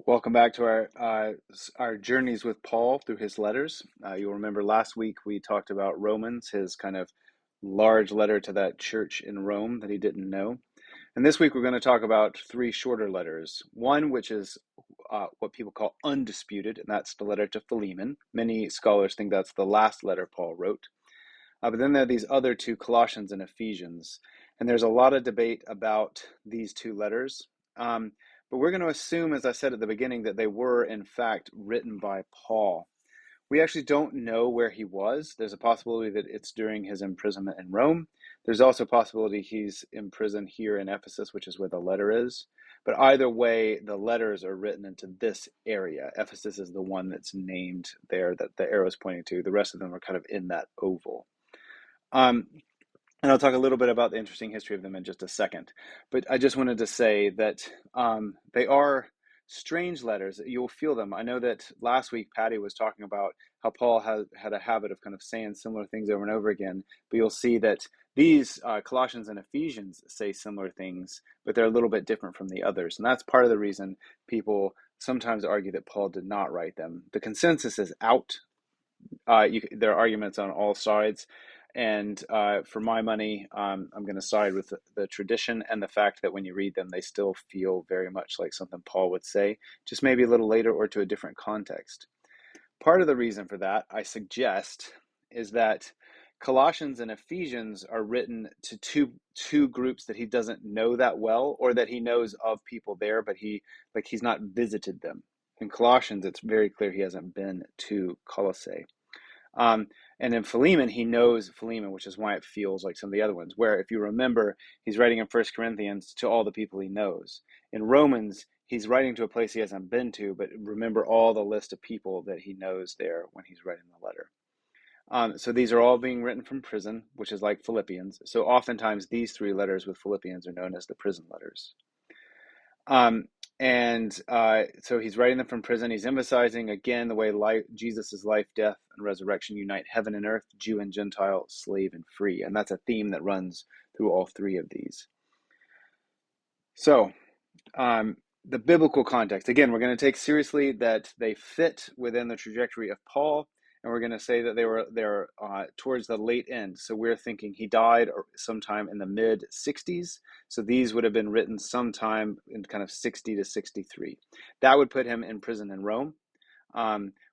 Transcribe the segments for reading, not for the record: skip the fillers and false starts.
Welcome back to our journeys with Paul through his letters. You'll remember last week we talked about Romans, his kind of large letter to that church in Rome that he didn't know. And this week we're going to talk about three shorter letters. One, which is what people call undisputed, and that's the letter to Philemon. Many scholars think that's the last letter Paul wrote. But then there are these other two, Colossians and Ephesians. And there's a lot of debate about these two letters. But we're going to assume, as I said at the beginning, that they were, in fact, written by Paul. We actually don't know where he was. There's a possibility that it's during his imprisonment in Rome. There's also a possibility he's in prison here in Ephesus, which is where the letter is. But either way, the letters are written into this area. Ephesus is the one that's named there that the arrow is pointing to. The rest of them are kind of in that oval. Um, and I'll talk a little bit about the interesting history of them in just a second. But I just wanted to say that they are strange letters. You'll feel them. I know that last week Patty was talking about how Paul had a habit of kind of saying similar things over and over again. But you'll see that these Colossians and Ephesians say similar things, but they're a little bit different from the others. And that's part of the reason people sometimes argue that Paul did not write them. The consensus is out. There are arguments on all sides. And for my money, I'm going to side with the tradition and the fact that when you read them, they still feel very much like something Paul would say, just maybe a little later or to a different context. Part of the reason for that, I suggest, is that Colossians and Ephesians are written to two groups that he doesn't know that well, or that he knows of people there, but he's not visited them. In Colossians, it's very clear he hasn't been to Colossae. And in Philemon, he knows Philemon, which is why it feels like some of the other ones, where if you remember, he's writing in First Corinthians to all the people he knows. In Romans, he's writing to a place he hasn't been to, but remember all the list of people that he knows there when he's writing the letter. So these are all being written from prison, which is like Philippians. So oftentimes these three letters with Philippians are known as the prison letters. So he's writing them from prison. He's emphasizing, again, the way Jesus' life, death, and resurrection unite heaven and earth, Jew and Gentile, slave and free. And that's a theme that runs through all three of these. So the biblical context, again, we're going to take seriously that they fit within the trajectory of Paul. And we're going to say that they're towards the late end. So we're thinking he died sometime in the mid 60s. So these would have been written sometime in kind of 60 to 63. That would put him in prison in Rome,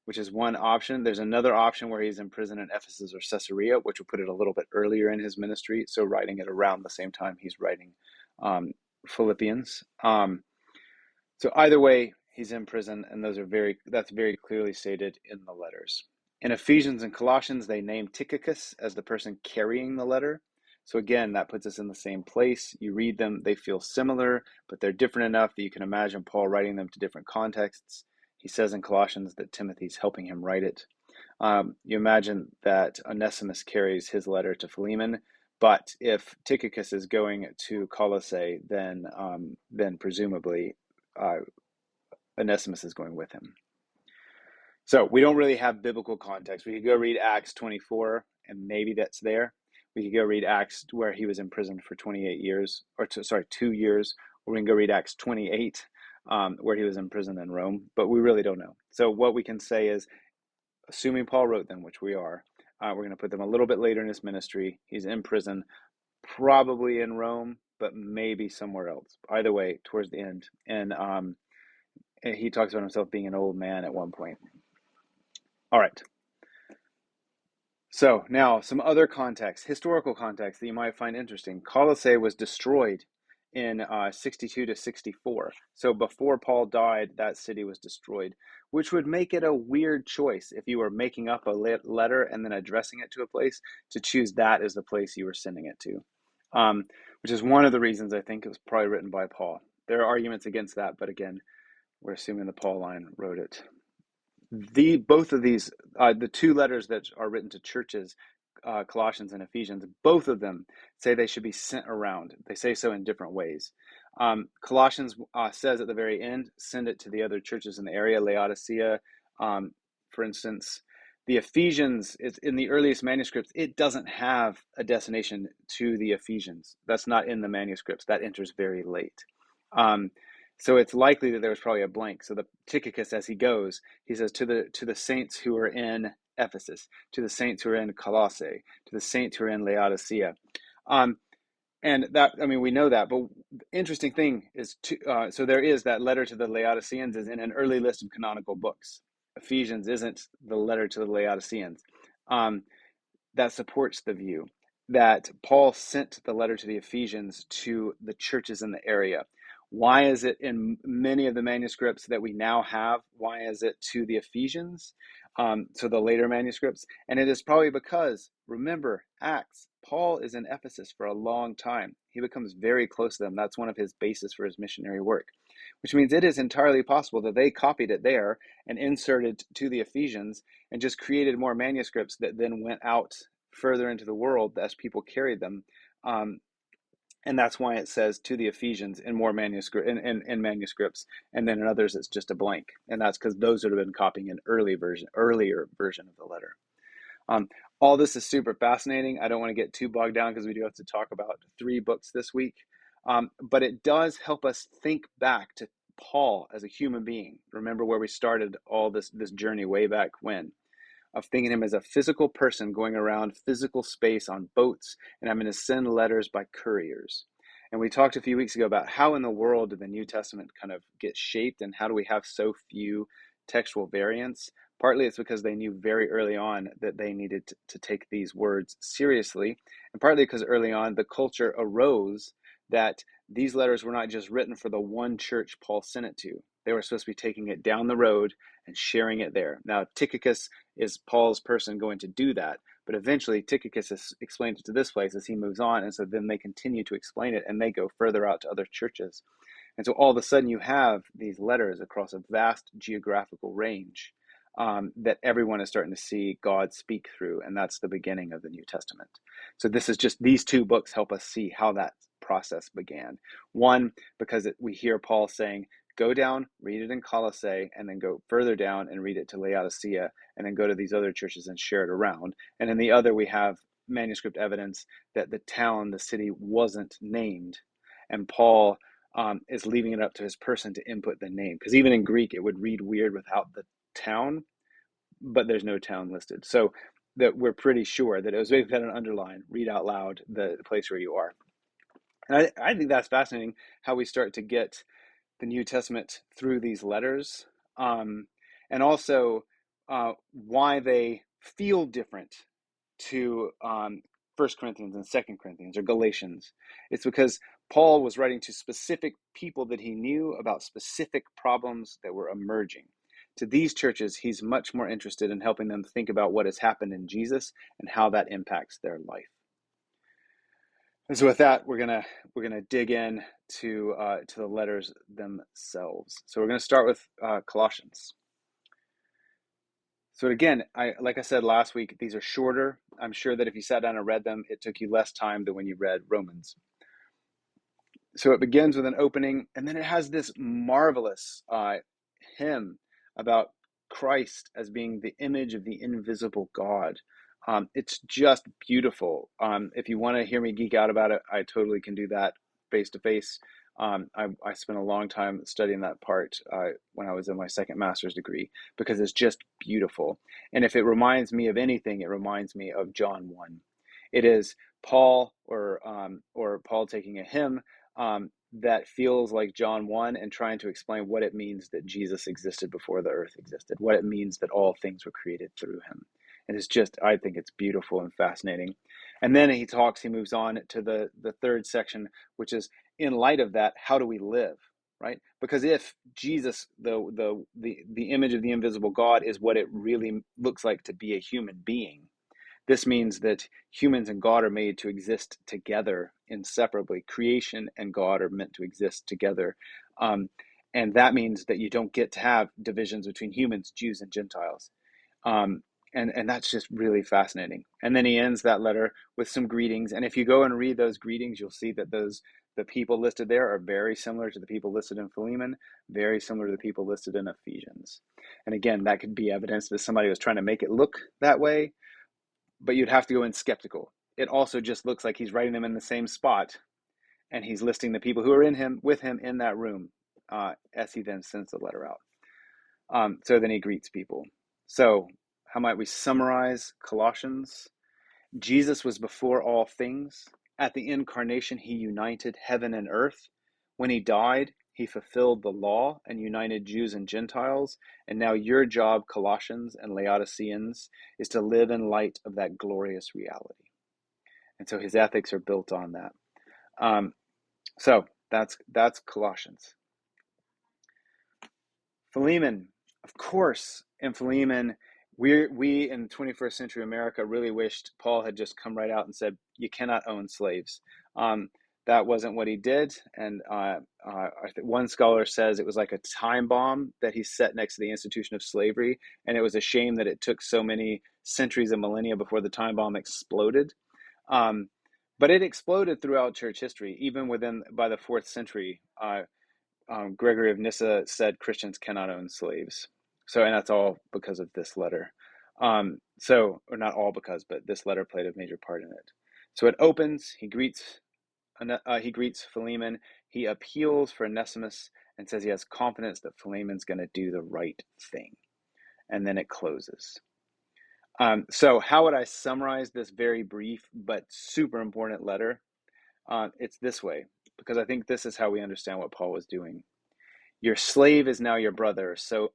which is one option. There's another option where he's in prison in Ephesus or Caesarea, which would put it a little bit earlier in his ministry. So writing it around the same time he's writing Philippians. So either way, he's in prison, and that's very clearly stated in the letters. In Ephesians and Colossians, they name Tychicus as the person carrying the letter. So again, that puts us in the same place. You read them, they feel similar, but they're different enough that you can imagine Paul writing them to different contexts. He says in Colossians that Timothy's helping him write it. You imagine that Onesimus carries his letter to Philemon, but if Tychicus is going to Colossae, then presumably Onesimus is going with him. So we don't really have biblical context. We could go read Acts 24, and maybe that's there. We could go read Acts where he was in prison for 28 years, 2 years, or we can go read Acts 28, where he was in prison in Rome, but we really don't know. So what we can say is, assuming Paul wrote them, which we are, we're going to put them a little bit later in his ministry. He's in prison, probably in Rome, but maybe somewhere else. Either way, towards the end. And he talks about himself being an old man at one point. All right. So now some other context, historical context that you might find interesting. Colossae was destroyed in 62 to 64. So before Paul died, that city was destroyed, which would make it a weird choice if you were making up a letter and then addressing it to a place, to choose that as the place you were sending it to, which is one of the reasons I think it was probably written by Paul. There are arguments against that, but again, we're assuming the Paul line wrote it. Both of these, the two letters that are written to churches, Colossians and Ephesians, both of them say they should be sent around. They say so in different ways. Colossians says at the very end, send it to the other churches in the area, Laodicea, for instance. The Ephesians, it's in the earliest manuscripts, it doesn't have a destination to the Ephesians. That's not in the manuscripts. That enters very late. So it's likely that there was probably a blank. So the Tychicus, as he goes, he says to the saints who are in Ephesus, to the saints who are in Colossae, to the saints who are in Laodicea. Um, and that, I mean, we know that, but the interesting thing is, so there is that letter to the Laodiceans is in an early list of canonical books. Ephesians isn't the letter to the Laodiceans. Um, that supports the view that Paul sent the letter to the Ephesians to the churches in the area. Why is it in many of the manuscripts that we now have? Why is it to the Ephesians? So the later manuscripts. And it is probably because, remember, Acts, Paul is in Ephesus for a long time. He becomes very close to them. That's one of his bases for his missionary work, which means it is entirely possible that they copied it there and inserted to the Ephesians and just created more manuscripts that then went out further into the world as people carried them. And that's why it says to the Ephesians in more in manuscripts, and then in others it's just a blank. And that's because those would have been copying an earlier version of the letter. Um, all this is super fascinating. I don't want to get too bogged down because we do have to talk about 3 books this week. But it does help us think back to Paul as a human being. Remember where we started all this journey way back when, of thinking him as a physical person going around physical space on boats and having to send letters by couriers. And we talked a few weeks ago about how in the world did the New Testament kind of get shaped and how do we have so few textual variants? Partly it's because they knew very early on that they needed to take these words seriously. And partly because early on the culture arose that these letters were not just written for the one church Paul sent it to. They were supposed to be taking it down the road and sharing it there. Now, Tychicus is Paul's person going to do that, but eventually Tychicus has explained it to this place as he moves on, and so then they continue to explain it and they go further out to other churches. And so all of a sudden you have these letters across a vast geographical range that everyone is starting to see God speak through, and that's the beginning of the New Testament. So this is just, these 2 books help us see how that process began. One, because we hear Paul saying, go down, read it in Colossae, and then go further down and read it to Laodicea, and then go to these other churches and share it around. And in the other, we have manuscript evidence that the town, the city, wasn't named. And Paul is leaving it up to his person to input the name. Because even in Greek, it would read weird without the town, but there's no town listed. So that we're pretty sure that it was maybe an underline, read out loud the place where you are. And I think that's fascinating how we start to get the New Testament through these letters, and also why they feel different to 1 Corinthians and 2 Corinthians or Galatians. It's because Paul was writing to specific people that he knew about specific problems that were emerging. To these churches, he's much more interested in helping them think about what has happened in Jesus and how that impacts their life. And so with that, we're gonna dig in to the letters themselves. So we're gonna start with Colossians. So again, like I said last week, these are shorter. I'm sure that if you sat down and read them, it took you less time than when you read Romans. So it begins with an opening, and then it has this marvelous hymn about Christ as being the image of the invisible God. It's just beautiful. If you want to hear me geek out about it, I totally can do that face to face. I spent a long time studying that part when I was in my second master's degree because it's just beautiful. And if it reminds me of anything, it reminds me of John 1. It is Paul or Paul taking a hymn that feels like John 1 and trying to explain what it means that Jesus existed before the earth existed, what it means that all things were created through him. And it's just, I think it's beautiful and fascinating. And then he moves on to the third section, which is in light of that, how do we live? Right? Because if Jesus, the image of the invisible God, is what it really looks like to be a human being, this means that humans and God are made to exist together inseparably. Creation and God are meant to exist together. And that means that you don't get to have divisions between humans, Jews, and Gentiles. And that's just really fascinating. And then he ends that letter with some greetings. And if you go and read those greetings, you'll see that the people listed there are very similar to the people listed in Philemon, very similar to the people listed in Ephesians. And again, that could be evidence that somebody was trying to make it look that way, but you'd have to go in skeptical. It also just looks like he's writing them in the same spot, and he's listing the people who are with him in that room. as he then sends the letter out. So then he greets people. So how might we summarize Colossians? Jesus was before all things. At the incarnation, he united heaven and earth. When he died, he fulfilled the law and united Jews and Gentiles. And now your job, Colossians and Laodiceans, is to live in light of that glorious reality. And so his ethics are built on that. So that's Colossians. Philemon, of course, in Philemon, we in 21st century America really wished Paul had just come right out and said, you cannot own slaves. That wasn't what he did. And one scholar says it was like a time bomb that he set next to the institution of slavery. And it was a shame that it took so many centuries and millennia before the time bomb exploded. But it exploded throughout church history, even by the 4th century. Gregory of Nyssa said Christians cannot own slaves. So, and that's all because of this letter. Or not all because, but this letter played a major part in it. So it opens, he greets Philemon, he appeals for Onesimus and says he has confidence that Philemon's going to do the right thing. And then it closes. So how would I summarize this very brief but super important letter? It's this way, because I think this is how we understand what Paul was doing. Your slave is now your brother, so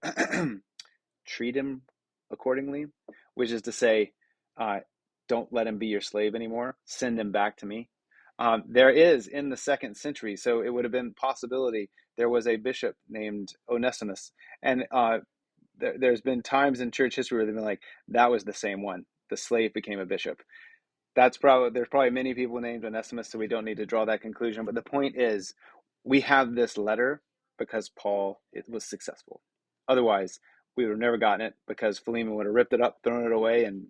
treat him accordingly, which is to say, don't let him be your slave anymore. Send him back to me. There is in the 2nd century, so it would have been possibility, there was a bishop named Onesimus, and there's been times in church history where they've been like, that was the same one. The slave became a bishop. There's probably many people named Onesimus, so we don't need to draw that conclusion. But the point is, we have this letter because Paul was successful. Otherwise, we would have never gotten it because Philemon would have ripped it up, thrown it away, and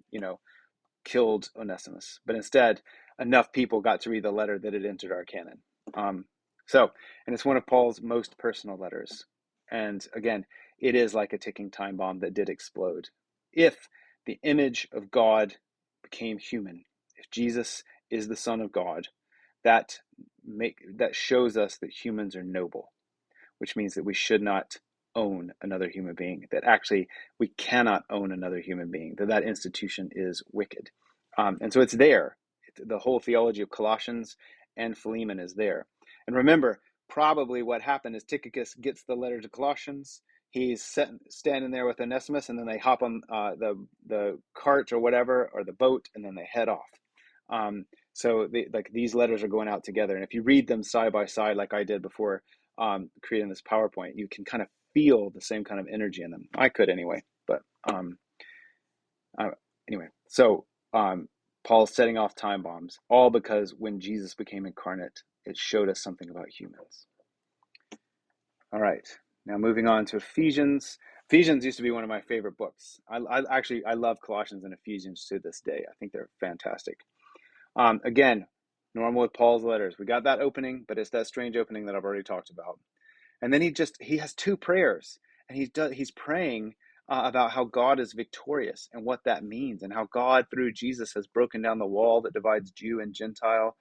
killed Onesimus. But instead, enough people got to read the letter that it entered our canon. And it's one of Paul's most personal letters. And again, it is like a ticking time bomb that did explode. If the image of God became human, if Jesus is the Son of God, that shows us that humans are noble, which means that we should not own another human being, that actually we cannot own another human being, that institution is wicked. And so it's there. The whole theology of Colossians and Philemon is there. And remember, probably what happened is Tychicus gets the letter to Colossians. He's standing there with Onesimus, and then they hop on the cart or whatever, or the boat, and then they head off. So these letters are going out together. And if you read them side by side, like I did before creating this PowerPoint, you can kind of feel the same kind of energy in them. I could anyway, but anyway. So Paul's setting off time bombs, all because when Jesus became incarnate, it showed us something about humans. All right, now moving on to Ephesians. Ephesians used to be one of my favorite books. I love Colossians and Ephesians to this day. I think they're fantastic. Again, normal with Paul's letters. We got that opening, but it's that strange opening that I've already talked about. And then he has 2 prayers, and he's praying about how God is victorious and what that means, and how God through Jesus has broken down the wall that divides Jew and Gentile,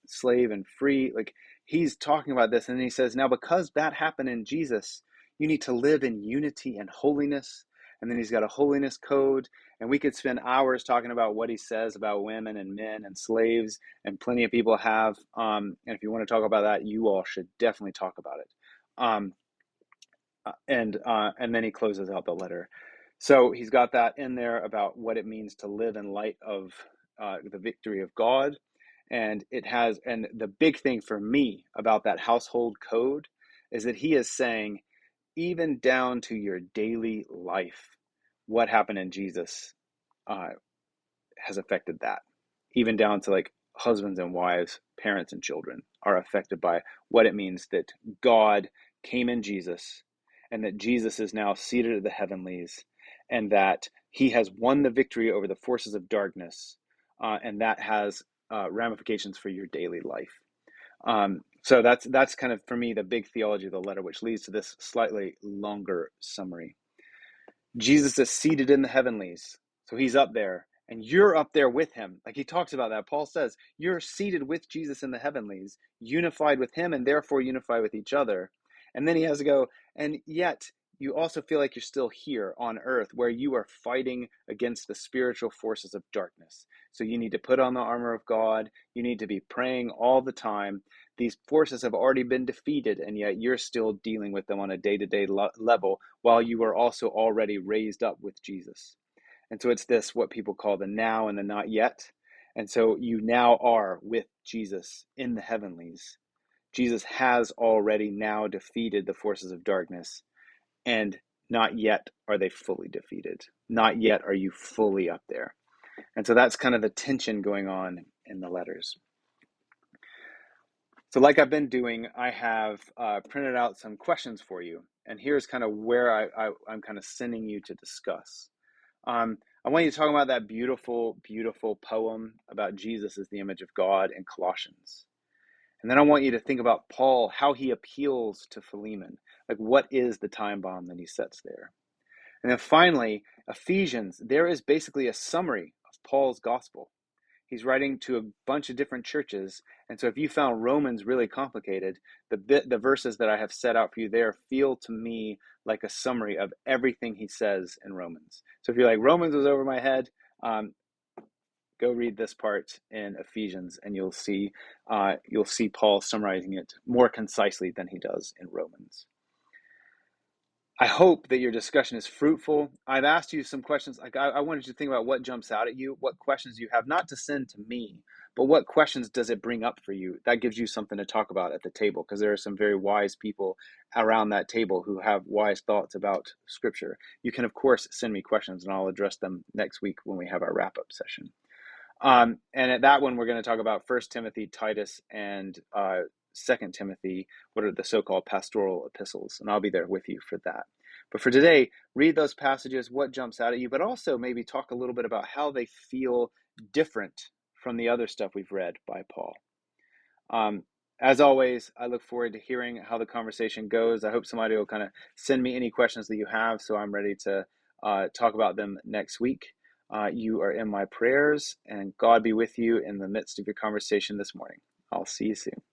slave and free. Like, he's talking about this, and he says, now because that happened in Jesus, you need to live in unity and holiness. And then he's got a holiness code, and we could spend hours talking about what he says about women and men and slaves, and plenty of people have. And if you want to talk about that, you all should definitely talk about it. And then he closes out the letter. So he's got that in there about what it means to live in light of the victory of God. And the big thing for me about that household code is that he is saying, even down to your daily life, what happened in Jesus has affected that. Even down to like husbands and wives, parents and children are affected by what it means that God came in Jesus, and that Jesus is now seated at the heavenlies, and that he has won the victory over the forces of darkness, and that has ramifications for your daily life. So that's kind of, for me, the big theology of the letter, which leads to this slightly longer summary. Jesus is seated in the heavenlies, so he's up there, and you're up there with him. Like he talks about that. Paul says, you're seated with Jesus in the heavenlies, unified with him, and therefore unified with each other. And then he has to go, and yet you also feel like you're still here on earth where you are fighting against the spiritual forces of darkness. So you need to put on the armor of God. You need to be praying all the time. These forces have already been defeated, and yet you're still dealing with them on a day-to-day level while you are also already raised up with Jesus. And so it's this, what people call the now and the not yet. And so you now are with Jesus in the heavenlies. Jesus has already now defeated the forces of darkness, and not yet are they fully defeated. Not yet are you fully up there. And so that's kind of the tension going on in the letters. So like I've been doing, I have printed out some questions for you. And here's kind of where I'm kind of sending you to discuss. I want you to talk about that beautiful, beautiful poem about Jesus as the image of God in Colossians. And then I want you to think about Paul, how he appeals to Philemon. Like, what is the time bomb that he sets there? And then finally, Ephesians, there is basically a summary of Paul's gospel. He's writing to a bunch of different churches. And so if you found Romans really complicated, the verses that I have set out for you there feel to me like a summary of everything he says in Romans. So if you're like, Romans was over my head, go read this part in Ephesians, and you'll see Paul summarizing it more concisely than he does in Romans. I hope that your discussion is fruitful. I've asked you some questions. Like I wanted you to think about what jumps out at you, what questions you have, not to send to me, but what questions does it bring up for you? That gives you something to talk about at the table, because there are some very wise people around that table who have wise thoughts about Scripture. You can, of course, send me questions, and I'll address them next week when we have our wrap-up session. And at that one, we're going to talk about 1 Timothy, Titus, and 2 Timothy, what are the so-called pastoral epistles, and I'll be there with you for that. But for today, read those passages, what jumps out at you, but also maybe talk a little bit about how they feel different from the other stuff we've read by Paul. As always, I look forward to hearing how the conversation goes. I hope somebody will kind of send me any questions that you have, so I'm ready to talk about them next week. You are in my prayers, and God be with you in the midst of your conversation this morning. I'll see you soon.